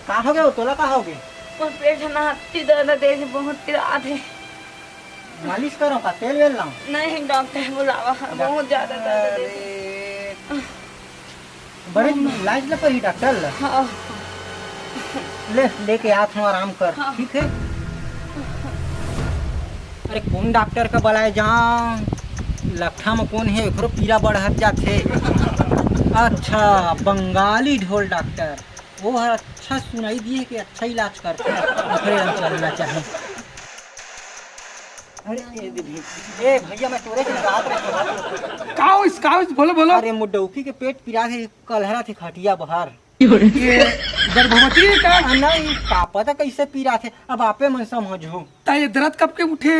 का हो गए तोला का हो गए? और पेट ना हत्ती दर्द दे से बहुत पिरात है। मालिश करो का तेल वेल लाऊं? नहीं डॉक्टर बुलावा बहुत ज्यादा दर्द दे से। बड़े इलाज ल पर ही डॉक्टर ल हाँ ले लेके आत हूँ आराम कर। हाँ। ठीक है। अरे कौन डॉक्टर का बुलाए जाऊं? लखा में कौन है एकरो पीरा बढ़त जाथे। अच्छा बंगाली ढोल डॉक्टर वो हर अच्छा सुनाई दिए कि अच्छा इलाज करते हैं चलना चाहिए। अरे ए भैया मैं तोरे से बात रहे काउस बोलो बोलो। अरे मुडौकी के पेट पिरा थे कलहरा थे खटिया बाहर ये गर्भवती है का? नहीं का पता कैसे पिरा थे अब आपे मन समझो। ता ये दर्द कब के उठे?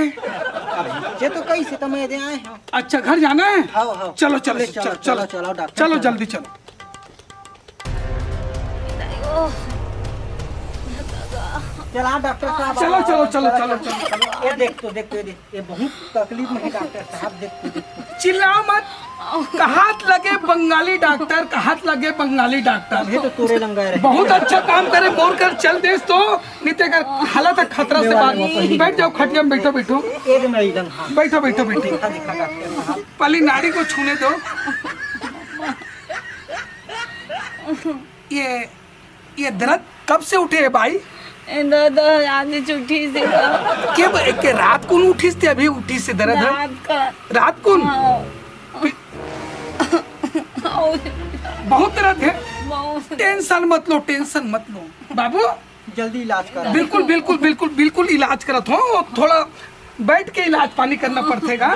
ये तो कैसे तो मैं दे आए हैं। अच्छा घर जाना है? हाँ चलो चलो चलो चलो चलो डॉक्टर चलो जल्दी चलो। चला डॉक्टर साहब चलो चलो चलो चलो चलो। ये देख तो ये बहुत तकलीफ में है डॉक्टर साहब। देख तो चिल्लाओ मत। कहात लगे बंगाली डॉक्टर, कहात लगे बंगाली डॉक्टर। ये तो तोरे लंगा रहे बहुत अच्छा काम करे बोल कर चल देस तो नीते कर हालत है खतरा से बात। बैठ जाओ खटिया में बैठो बैठो एक मैडम। हाँ बैठो बैठो बैठो। दिखा डॉक्टर साहब पहले नाड़ी को छूने दो। ये दर्द कब से उठे है भाई? दर्द आज छुट्टी से के रात को उठी थी अभी उठी से दर्द है? रात का रात को बहुत दर्द है। बहुत टेंशन मत लो बाबू जल्दी इलाज करा। बिल्कुल बिल्कुल बिल्कुल बिल्कुल इलाज करत हो। थोड़ा बैठ के इलाज पानी करना पड़ेगा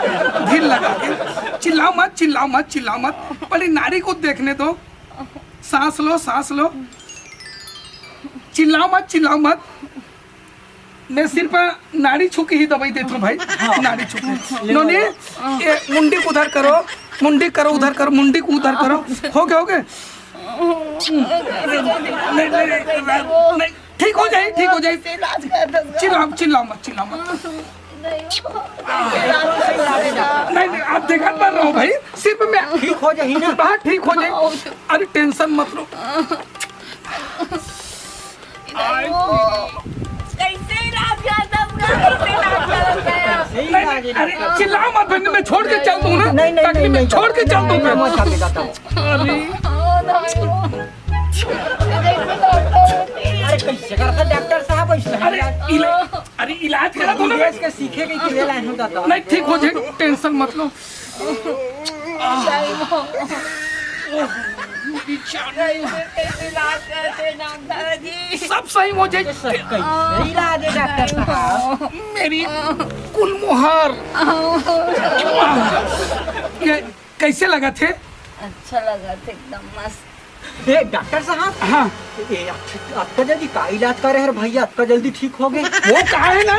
धीर लगा के। चिल्लाओ मत। पहले नाड़ी को देखने दो। सांस लो। चिल्लाओ मत। मैं सिर्फ नाड़ी छू के ही दवाई देता हूँ भाई। हाँ। नाड़ी छू के नोनी ये मुंडी को उधर करो। मुंडी को उधर करो। हो गए नहीं ठीक हो जाए चिल्लाओ मत। नहीं आप देखा पा रहा हूँ भाई। सिर्फ मैं ठीक हो जाए ना। बाहर ठीक हो जाए। अरे टेंशन मत लो। कैसे इलाज करता कैसे इलाज करता अरे चिल्लाओ मत बहन मैं छोड़ के चल दूँ ना। नहीं मैं छोड़ के चल दूँ। अरे कैसे करता डॉक्टर साहब ऐसे? अरे इलाज करा दो ना। इसके सीखे के लिए लाइन होता था। नहीं ठीक हो जाए टेंशन मत लो। कैसे इलाज करते डॉक्टर जी? सब सही हो जाए। कैसे इलाज है डॉक्टर साहब? मेरी कुलमोहर ये कैसे लगा थे? अच्छा लगा था एकदम मस्त। डॉक्टर साहब हाँ आपका जल्दी का इलाज करे है भैया? आपका जल्दी ठीक हो गए? वो कहा है ना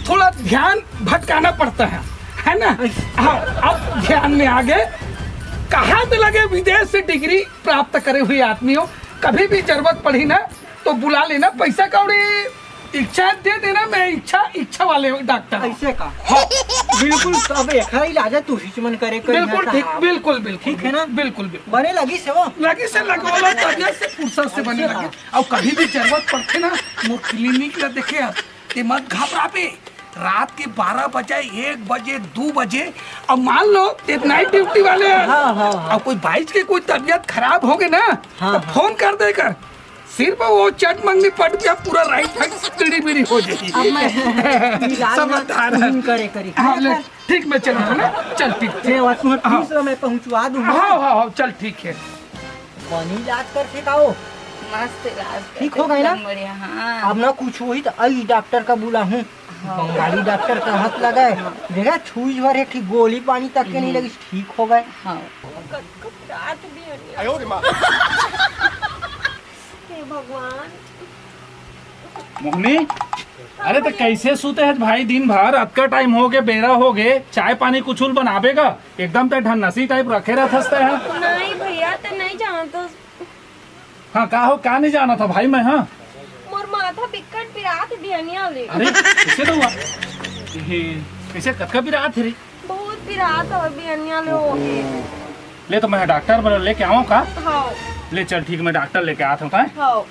थोड़ा ध्यान भटकाना पड़ता है ना। हाँ अब ध्यान में आ गए। कहा तो लगे विदेश से डिग्री प्राप्त करे हुए आदमियों कभी भी जरूरत पड़ी ना तो बुला लेना। पैसा कौड़ी इच्छा दे देना। मैं इच्छा वाले डॉक्टर। ऐसे का? हाँ बिल्कुल। अब एक इलाज तू ही मन करे बिल्कुल ठीक बिल्कुल ठीक है ना? बिल्कुल बने लगी से वो लगी से लगवाला तबियत से फुर्सत से बने लगे। और कभी भी जरूरत पड़ते ना वो क्लिनिक ला देखे ते मत घबरा पे। रात के 12 बजे 1 बजे 2 बजे अब मान लो नाइट ड्यूटी वाले हैं। हाँ। अब कोई बाइस की कोई तबियत खराब हो गई ना तो फोन कर देकर सिर्फ वो चट मंगनी पट गया पूरा राइट बीड़ी हो जाएगी। समझदार करे हाँ ठीक मैं चल ना। चल ठीक मैं पहुँचवा दूँ। हाँ चल ठीक है। कौन इलाज करते का वो? मस्त इलाज ठीक हो गए ना? बढ़िया। हाँ अब ना कुछ हुई तो आई डॉक्टर का बुला हूँ। बंगाली डॉक्टर का हाथ लगाए देखा छुई भर एक गोली पानी तक के नहीं लगी ठीक हो गए। हाँ भगवान मोहनी अरे तो कैसे सूते है भाई दिन भर? अब का टाइम हो गए बेरा हो गए चाय पानी कुछ बनावेगा एकदम तो ढन्नसी टाइप रखे रहते हैं। नहीं भैया तो नहीं जानता। हाँ का नहीं जाना था भाई मैं। हाँ मोर माथा बिकट पिरात बिहनिया ले। अरे कैसे तो हुआ? कैसे कतका पिरात रे? बहुत पिरात और बिहनिया ले हो गए। ले तो मैं डॉक्टर लेके आऊँ का? हाँ ले चल ठीक मैं डॉक्टर लेके आता हूँ। हाँ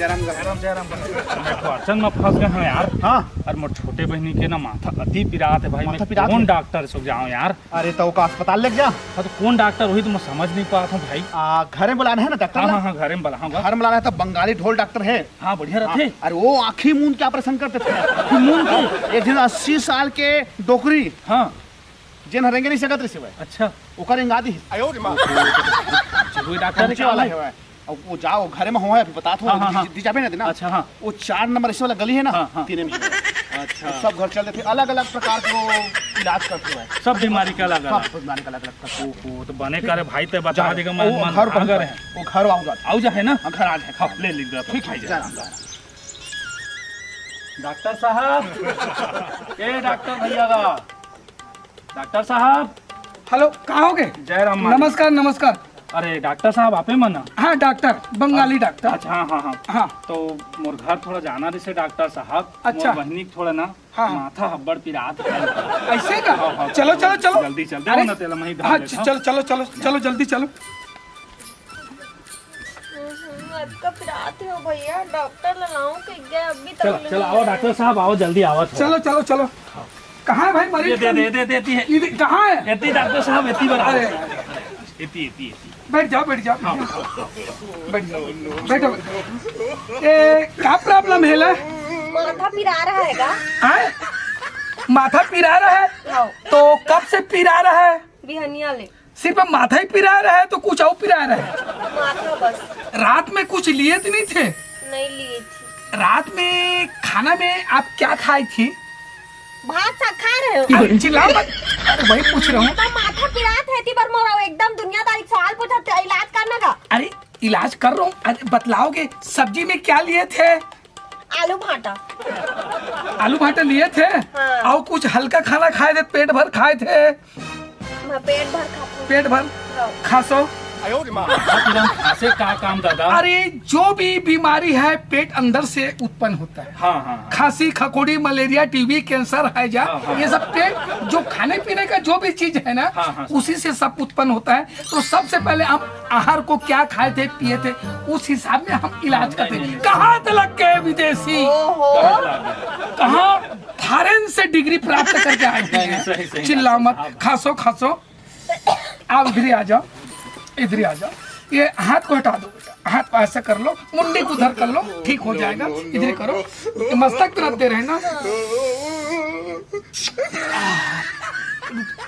अड़चन में फंस गए हैं यार। हाँ और मोर छोटे बहनी के ना माथा अति पिरात है भाई। माथा मैं पिरात कौन है? डॉक्टर से जाऊँ यार? अरे तो का अस्पताल लेके जा। हाँ, तो कौन डॉक्टर वही तो मैं समझ नहीं पाता हूँ भाई। घर में बुलाना है ना डॉक्टर? हाँ हाँ घरे में बुलाऊंगा। घर में बुलाना है तो बंगाली ढोल डॉक्टर है। हाँ बढ़िया रहते। अरे वो आँखी मूंद के ऑपरेशन करते थे। मूंद के? एक दिन 80 साल के डोकरी हाँ जिन हरेंगे नहीं सकत रही से अच्छा ओकर इंगा दी कोई डॉक्टर क्या वाला है? है और वो जाओ घर में हुआ है बता हाँ, हाँ, हाँ। दी जाबे ना देना। अच्छा हाँ वो 4 नंबर इस वाला गली है ना हाँ, हाँ। तीन में अच्छा सब घर चलते थे अलग अलग प्रकार के वो इलाज करते हुए सब बीमारी का अलग अलग। सब बीमारी का अलग अलग करते ओहो तो बने करे भाई ते बता देगा। मैं वो मन घर अगर पर है वो घर आओ जाता आओ जा है ना। घर आ जाए हाँ ले लिख दो ठीक है डॉक्टर साहब ए डॉक्टर भैया का डॉक्टर साहब। हेलो कहाँ हो गए? जय राम मालिक। नमस्कार नमस्कार। अरे डॉक्टर साहब आपे मना? हाँ डॉक्टर बंगाली डॉक्टर। अच्छा हाँ हाँ हाँ हाँ तो मोर घर थोड़ा जाना रिसे डॉक्टर साहब। अच्छा। मोर बहनी के थोड़ा ना हाँ। माथा हब्बड़ पिरात है। ऐसे का? हाँ, हाँ, चलो चलो चलो जल्दी चल अरे, दे ना तेला मैं हाँ चलो चलो चलो चलो जल्दी चलो। आपका पिरात है भैया, डॉक्टर लाऊं कि क्या अभी तक चलो नहीं चलो आओ डॉक्टर साहब आओ जल्दी आओ थोड़ा। चलो चलो चलो कहाँ है भाई ये मरीज? दे देती है इधर कहाँ है? एती डॉक्टर साहब एती बना अरे एती बैठ जाओ बैठ जाओ बैठ जाओ बैठो। ए क्या प्रॉब्लम है ला? माथा पिरा रहा है का? हैं? माथा पिरा रहा है? हाँ तो कब से पिरा रहा है? बिहनिया ले सिर्फ माथा ही पिरा रहा है तो कुछ और पिरा रहा है? माथा बस। रात में कुछ लिए तो नहीं थे? नहीं लिए थी। रात में खाना में आप क्या खाई थी? भात सा खा रहे हो? अरे चिल्लाओ मत। अरे वही पूछ रहा हूँ। तो माथा पिरात है ती पर मोरा एकदम दुनियादारी सवाल पूछा इलाज करने का। अरे इलाज कर रहा हूँ। अरे बतलाओगे सब्जी में क्या लिए थे? आलू भाटा। आलू भाटा लिए थे? हाँ। और कुछ हल्का खाना खाए थे? पेट भर खाए थे? मैं पेट भर खाती हूँ। पेट भर हाँ। खासो। खासे का काम दादा? अरे जो भी बीमारी है पेट अंदर से उत्पन्न होता है। हाँ हाँ खांसी खकोड़ी मलेरिया टीबी कैंसर हैजा हाँ, हाँ। ये सब पेट जो खाने पीने का जो भी चीज है ना हाँ, हाँ। उसी से सब उत्पन्न होता है। तो सबसे पहले हम आहार को क्या खाए थे पिए थे उस हिसाब में हम इलाज करते नहीं, हैं। नहीं। कहाँ तलक के विदेशी ओहो कहाँ फॉरेन से डिग्री प्राप्त करके आए नहीं, सही, सही। हैं। चिल्लाओ मत खासो खासो। आप इधर ही आ जाओ इधर ही आ जाओ। ये हाथ को हटा दो बेटा हाथ को ऐसा कर लो मुंडी को उधर कर लो ठीक हो जाएगा। इधर ही करो ये मस्तक पे रखते रहे ना।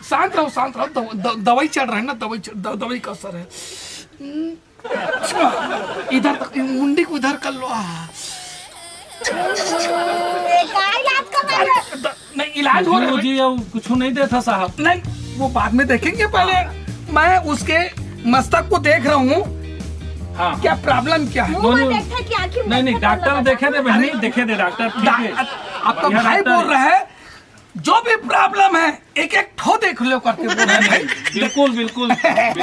शांत रहो दवाई चढ़ रहा है ना दवाई का असर है। इधर तक मुंडी को इधर कर लो। का इलाज कर रहे हो? नहीं इलाज हो रहा है जी कुछ नहीं देता साहब। नहीं वो बाद में देखेंगे पहले मैं उसके मस्तक को देख रहा हूँ हाँ क्या प्रॉब्लम क्या है। मुंह में देखा कि आखिर नहीं नहीं डॉक्टर देखे दे बहनी देखे दे डॉक्टर ठीक है। आपका बढ़िया भाई डॉक्टर बोल है। रहा है जो भी प्रॉब्लम है एक एक ठो देख लो करके बोल रहा है भाई। बिल्कुल बिल्कुल बिल्कुल।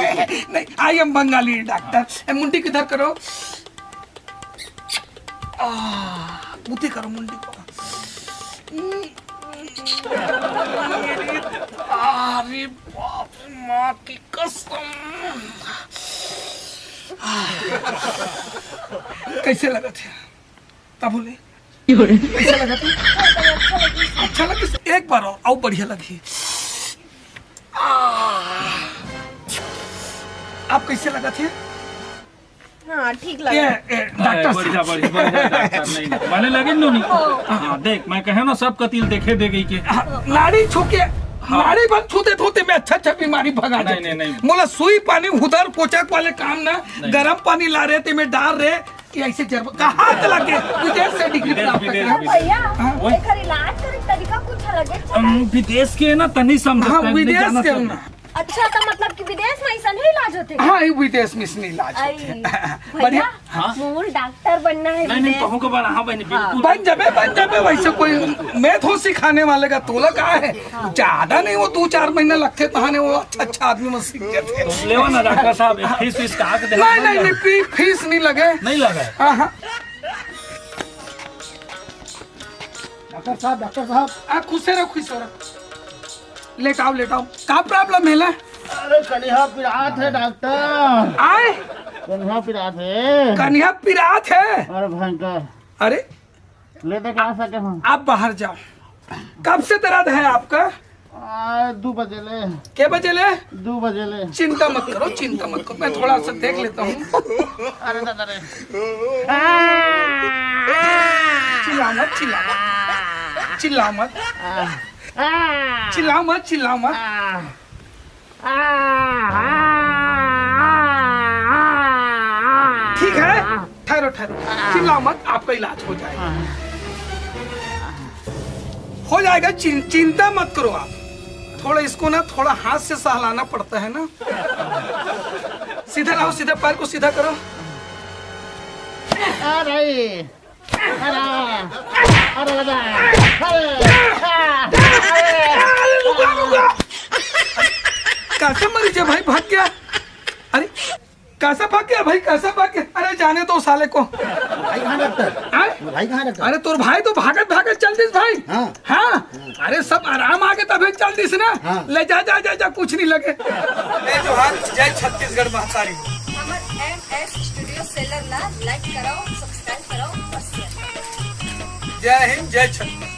नहीं आई एम बंगाली डॉक्टर। मुंडी किधर करो मुंडी करो मुंडी को। अरे बाप रे, माँ की कसम। कैसे लगा थे तब बोले कैसे लगा था? अच्छा लगी एक बार और बढ़िया लगी। आप कैसे लगा थे? हाँ ठीक ये लगा। डॉक्टर बढ़िया बढ़िया बढ़िया डॉक्टर नहीं मैंने लगे नहीं। हाँ देख मैं कहे ना सब कतील देखे दे गई के। नाड़ी छूके नाड़ी बंद छूते धोते में अच्छा बीमारी भगा नहीं, देते। नहीं। मोला सुई पानी उधर पोचक वाले काम ना गर्म पानी ला रहे थे में डाल रहे कि ऐसे जर कहाँ लगे विदेश से डिग्री विदेश, प्राप्त विदेश, कर। विदेश। भैया वही। एकर इलाज करे तरीका कुछ लगे? विदेश के ना तनी समझ हाँ विदेश के ना। अच्छा तो मतलब कि विदेश में ऐसा नहीं इलाज होते? हाँ ये विदेश में इसमें इलाज आई, होते हैं। भैया बढ़िया मोर डॉक्टर बनना है नहीं विदेश। कहूँ के बार हाँ बहनी बिल्कुल बन जाबे वैसे कोई मैथ हो सिखाने वाले का तोला का है ज्यादा नहीं वो 2-4 महीने लगते तहाने वो अच्छा आदमी में सीख जाते। तो ले ना डॉक्टर साहब फीस का के दे। नहीं फीस नहीं लगे। नहीं लगा है। हाँ डॉक्टर साहब आप खुश से रहो खुश हो रहो। लेटाओ का प्रॉब्लम है ला? अरे कनिहा पिरात है डॉक्टर। आए कन्हा पिरात है। कन्या पिरात है। अरे भयंकर। अरे ले तो कहाँ सके हम। आप बाहर जाओ। कब से दर्द है आपका? 2 बजे ले। क्या बजे ले? 2 बजे ले। चिंता मत करो, चिंता मत करो, मैं थोड़ा सा देख लेता हूँ। अरे दादा रे। चिल्ला मत, चिल्ला मत, चिल्ला मत, चिल्ला मत, चिल्ला मत। ठीक है, ठहरो ठहरो, चिल्ला मत, आपका इलाज हो जाएगा। हो जाएगा, चिंता मत करो आप। थोड़ा इसको ना थोड़ा हाथ से सहलाना पड़ता है ना। सीधे रहो, सीधे पैर को सीधा करो। अरे दादा। कैसे मरीज है भाई? भाग गया। अरे कैसा भाग गया भाई? कैसा भाग गया? अरे जाने दो साले को। भाई कहाँ डॉक्टर? आए? भाई कहाँ डॉक्टर? अरे तोर भाई तो भागत भागत चल दिस भाई। हाँ। हाँ। अरे सब आराम आगे तभी चल दिस ना। हाँ। ले जा जा जा जा, कुछ नहीं लगे। मैं जो हाथ जय छत्तीसगढ़ महतारी। हमर MS स्टूडियो सेलर ला लाइक कराओ, सब्सक्राइब कराओ, बस जय हिंद, जय छत्तीसगढ़।